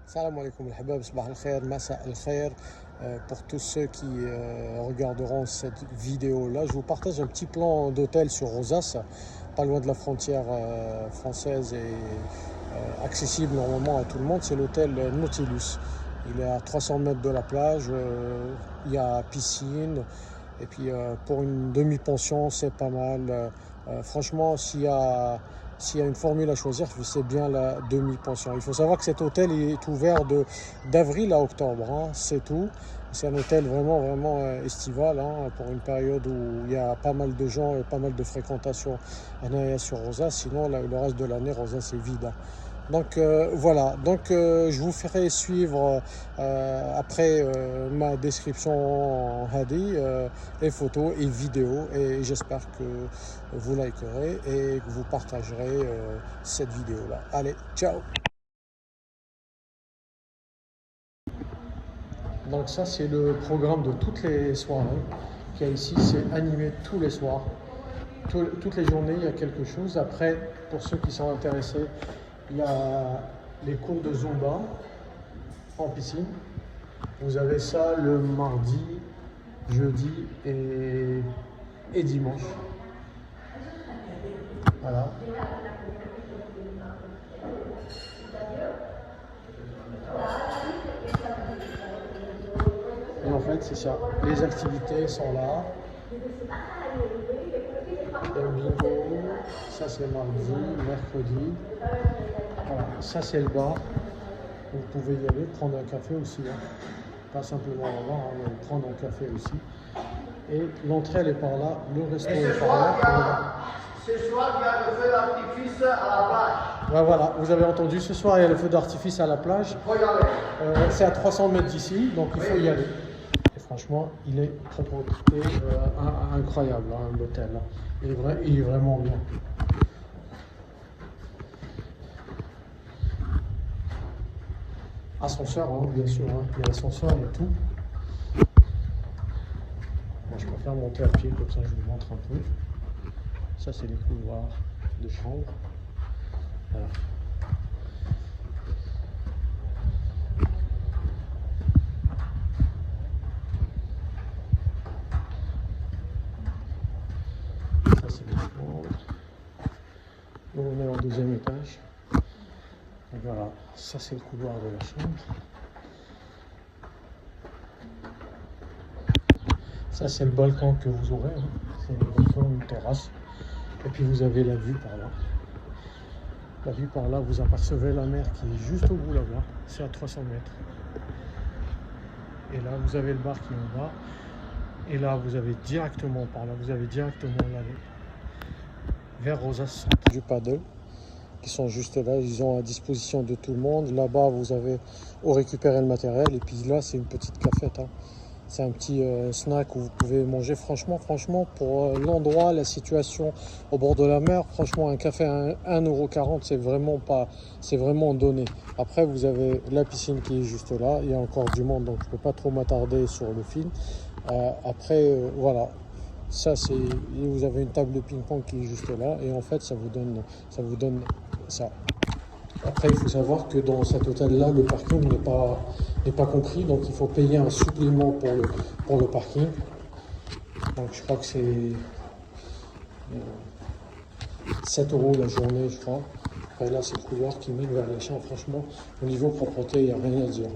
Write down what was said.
Salam alaikum al-habab, sabah al-khair, masa al-khair. Pour tous ceux qui regarderont cette vidéo-là, je vous partage un petit plan d'hôtel sur Rosas, pas loin de la frontière française et accessible normalement à tout le monde. C'est l'hôtel Nautilus. Il est à 300 mètres de la plage, il y a piscine, et puis pour une demi-pension, c'est pas mal. Franchement, s'il y a une formule à choisir, c'est bien la demi-pension. Il faut savoir que cet hôtel est ouvert d'avril à octobre, hein, c'est tout. C'est un hôtel vraiment estival, hein, pour une période où il y a pas mal de gens et pas mal de fréquentation sur Rosas. Sinon, le reste de l'année, Rosas est vide, hein. Donc voilà, je vous ferai suivre après ma description hadi, les photos et vidéos, et j'espère que vous likerez et que vous partagerez cette vidéo là. Allez, ciao. Donc ça c'est le programme de toutes les soirées qu'il y a ici, c'est animé tous les soirs. Toutes les journées, il y a quelque chose. Après, pour ceux qui sont intéressés, il y a les cours de Zumba en piscine. Vous avez ça le mardi, jeudi et dimanche. Voilà. Et en fait, c'est ça. Les activités sont là. Il y a le bingo. Ça, c'est mardi, mercredi. Voilà. Ça, c'est le bar. Vous pouvez y aller, prendre un café aussi, hein. Pas simplement avoir, hein, mais prendre un café aussi. Et l'entrée, elle est par là, le resto est par là. Ce soir, il y a le feu d'artifice à la plage. Ouais, voilà, vous avez entendu, ce soir, il y a le feu d'artifice à la plage. Il faut y aller. C'est à 300 mètres d'ici, donc il faut y aller. Et franchement, il est propreté incroyable, hein, l'hôtel. Il est vraiment bien. Ascenseur, hein, bien sûr, hein. Il y a l'ascenseur et tout. Moi, je préfère monter à pied, comme ça je vous montre un peu. Ça, c'est les couloirs de chambre. Voilà. Ça, c'est les chambres. Nous, on est au deuxième étage. Et voilà, ça c'est le couloir de la chambre. Ça c'est le balcon que vous aurez, hein. C'est le balcon, une terrasse. Et puis vous avez la vue par là. La vue par là, vous apercevez la mer qui est juste au bout là-bas. C'est à 300 mètres. Et là, vous avez le bar qui est en bas. Et là, vous avez directement par là, vous avez directement l'allée vers Rosas du paddle, qui sont juste là, ils ont à disposition de tout le monde. Là-bas, vous avez où récupérer le matériel. Et puis là, c'est une petite cafette, hein. C'est un petit snack où vous pouvez manger. Franchement, pour l'endroit, la situation au bord de la mer, franchement, un café à 1,40 €, c'est vraiment donné. Après, vous avez la piscine qui est juste là. Il y a encore du monde, donc je ne peux pas trop m'attarder sur le film. Après, voilà. Ça, vous avez une table de ping-pong qui est juste là, et en fait, ça vous donne ça. Après, il faut savoir que dans cet hôtel-là, le parking n'est pas compris, donc il faut payer un supplément pour le parking. Donc, je crois que c'est 7 € la journée, je crois. Après, là, c'est le couloir qui mène vers les champs. Franchement, au niveau propreté, il n'y a rien à dire.